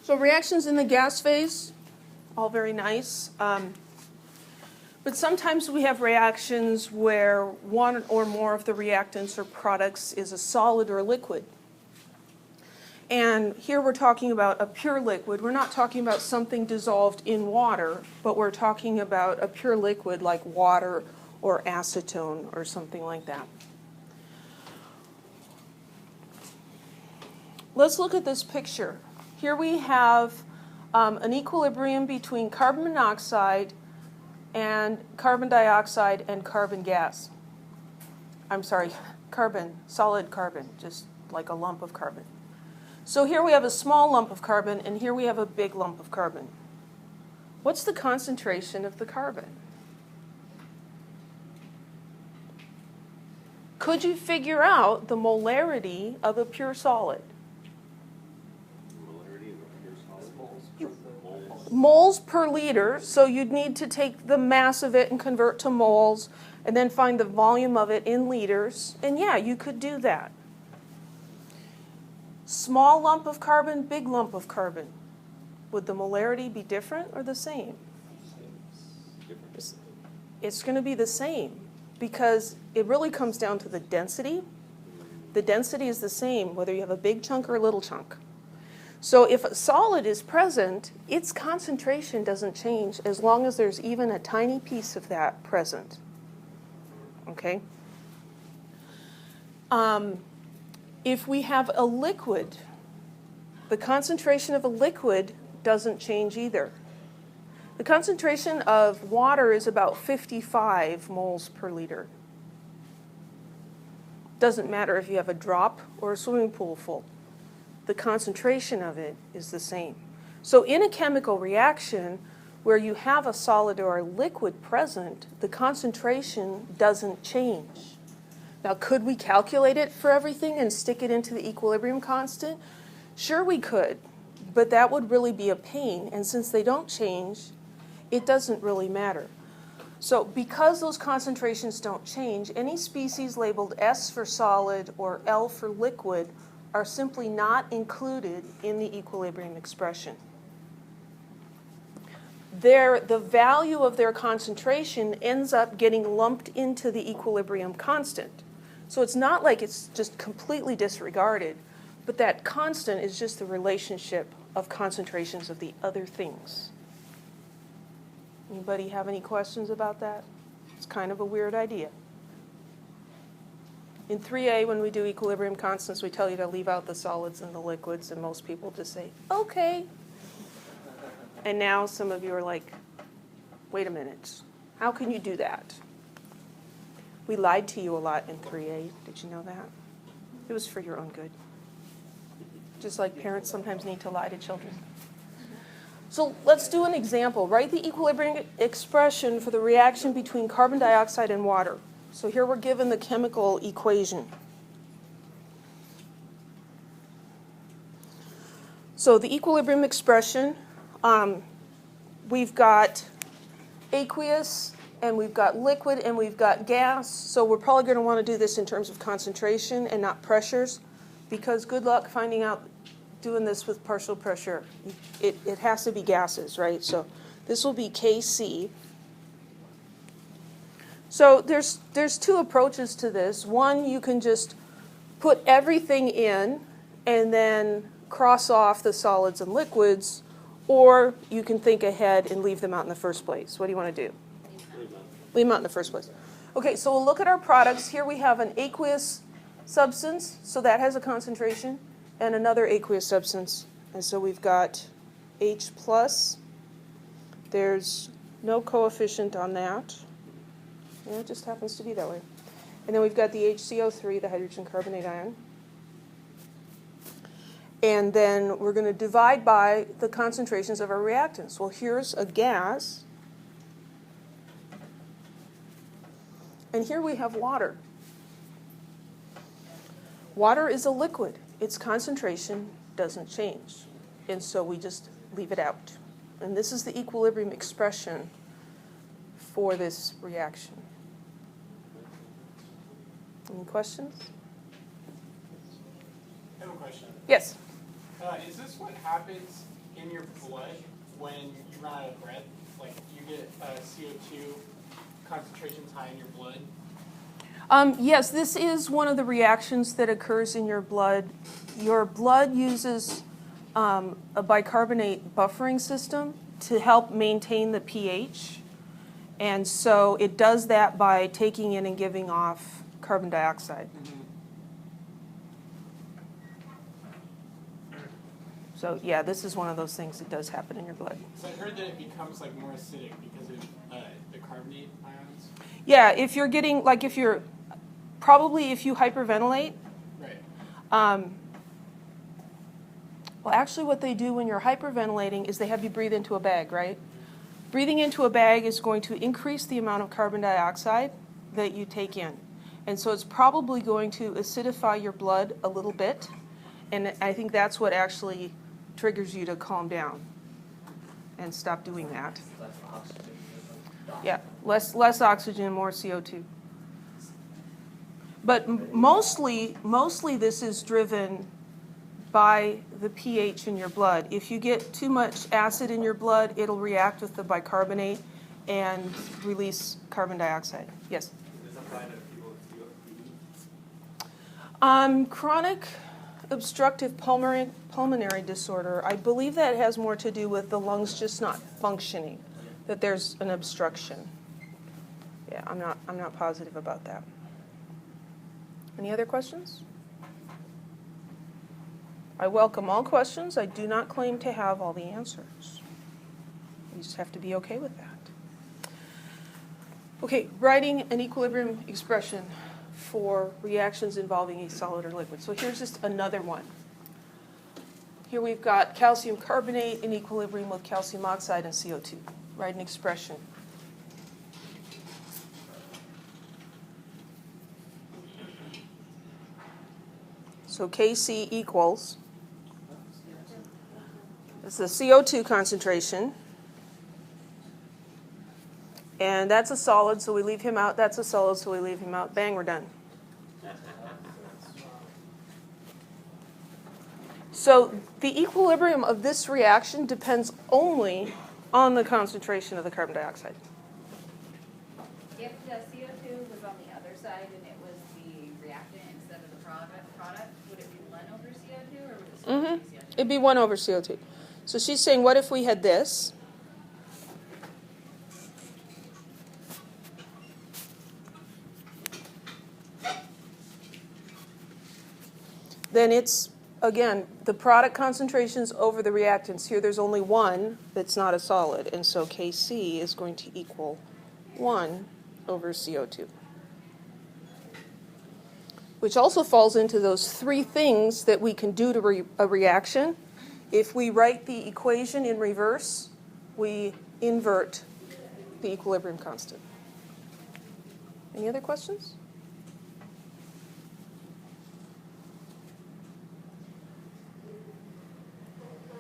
So reactions in the gas phase, all very nice. But sometimes we have reactions where one or more of the reactants or products is a solid or liquid. And here we're talking about a pure liquid. We're not talking about something dissolved in water, but we're talking about a pure liquid like water or acetone or something like that. Let's look at this picture. Here we have an equilibrium between carbon monoxide and carbon dioxide and carbon gas. I'm sorry, carbon, solid carbon, just like a lump of carbon. So here we have a small lump of carbon, and here we have a big lump of carbon. What's the concentration of the carbon? Could you figure out the molarity of a pure solid? Moles per liter, so you'd need to take the mass of it and convert to moles, and then find the volume of it in liters, and yeah, you could do that. Small lump of carbon, big lump of carbon. Would the molarity be different or the same? It's going to be the same because it really comes down to the density. The density is the same whether you have a big chunk or a little chunk. So if a solid is present, its concentration doesn't change as long as there's even a tiny piece of that present. Okay? If we have a liquid, the concentration of a liquid doesn't change either. The concentration of water is about 55 moles per liter. Doesn't matter if you have a drop or a swimming pool full. The concentration of it is the same. So in a chemical reaction where you have a solid or a liquid present, the concentration doesn't change. Now, could we calculate it for everything and stick it into the equilibrium constant? Sure we could, but that would really be a pain, and since they don't change, it doesn't really matter. So because those concentrations don't change, any species labeled S for solid or L for liquid are simply not included in the equilibrium expression. The value of their concentration ends up getting lumped into the equilibrium constant. So it's not like it's just completely disregarded, but that constant is just the relationship of concentrations of the other things. Anybody have any questions about that? It's kind of a weird idea. In 3A, when we do equilibrium constants, we tell you to leave out the solids and the liquids, and most people just say, okay. And now some of you are like, wait a minute, how can you do that? We lied to you a lot in 3A. Did you know that? It was for your own good. Just like parents sometimes need to lie to children. So let's do an example. Write the equilibrium expression for the reaction between carbon dioxide and water. So here we're given the chemical equation. So the equilibrium expression, we've got aqueous, and we've got liquid, and we've got gas. So we're probably going to want to do this in terms of concentration and not pressures, because good luck finding out doing this with partial pressure. It has to be gases, right? So this will be Kc. So there's two approaches to this. One, you can just put everything in and then cross off the solids and liquids, or you can think ahead and leave them out in the first place. What do you want to do? Leave them out in the first place. Okay, so we'll look at our products. Here we have an aqueous substance, so that has a concentration, and another aqueous substance. And so we've got H+. There's no coefficient on that. Yeah, it just happens to be that way. And then we've got the HCO3, the hydrogen carbonate ion. And then we're going to divide by the concentrations of our reactants. Well, here's a gas. And here we have water. Water is a liquid. Its concentration doesn't change. And so we just leave it out. And this is the equilibrium expression for this reaction. Any questions? I have a question. Yes. Is this what happens in your blood, when you run out of breath, like you get CO2 concentrations high in your blood? Yes, this is one of the reactions that occurs in your blood. Your blood uses a bicarbonate buffering system to help maintain the pH. And so it does that by taking in and giving off carbon dioxide. So yeah, this is one of those things that does happen in your blood. So I heard that it becomes like more acidic because of the carbonate ions. Yeah, if you're getting, like if you're, probably if you hyperventilate. Right. Well, actually what they do when you're hyperventilating is they have you breathe into a bag, right? Breathing into a bag is going to increase the amount of carbon dioxide that you take in. And so it's probably going to acidify your blood a little bit. And I think that's what actually triggers you to calm down and stop doing that. Less oxygen. Yeah, less oxygen, more CO2. But mostly this is driven by the pH in your blood. If you get too much acid in your blood, it'll react with the bicarbonate and release carbon dioxide. Yes? Does this apply to people with COPD? Chronic obstructive pulmonary disorder, I believe that has more to do with the lungs just not functioning, that there's an obstruction. Yeah, I'm not positive about that. Any other questions? I welcome all questions. I do not claim to have all the answers. You just have to be okay with that. Okay, writing an equilibrium expression for reactions involving a solid or liquid. So here's just another one. Here we've got calcium carbonate in equilibrium with calcium oxide and CO2. Write an expression. So Kc equals, it's the CO2 concentration. And that's a solid, so we leave him out. That's a solid, so we leave him out. Bang, we're done. So the equilibrium of this reaction depends only on the concentration of the carbon dioxide. If the CO2 was on the other side and it was the reactant instead of the product, would it be 1 over CO2 or would it still be CO2? It'd be 1 over CO2. So she's saying, what if we had this? Then it's, again, the product concentrations over the reactants. Here there's only one that's not a solid, and so Kc is going to equal 1 over CO2. Which also falls into those three things that we can do to a reaction. If we write the equation in reverse, we invert the equilibrium constant. Any other questions?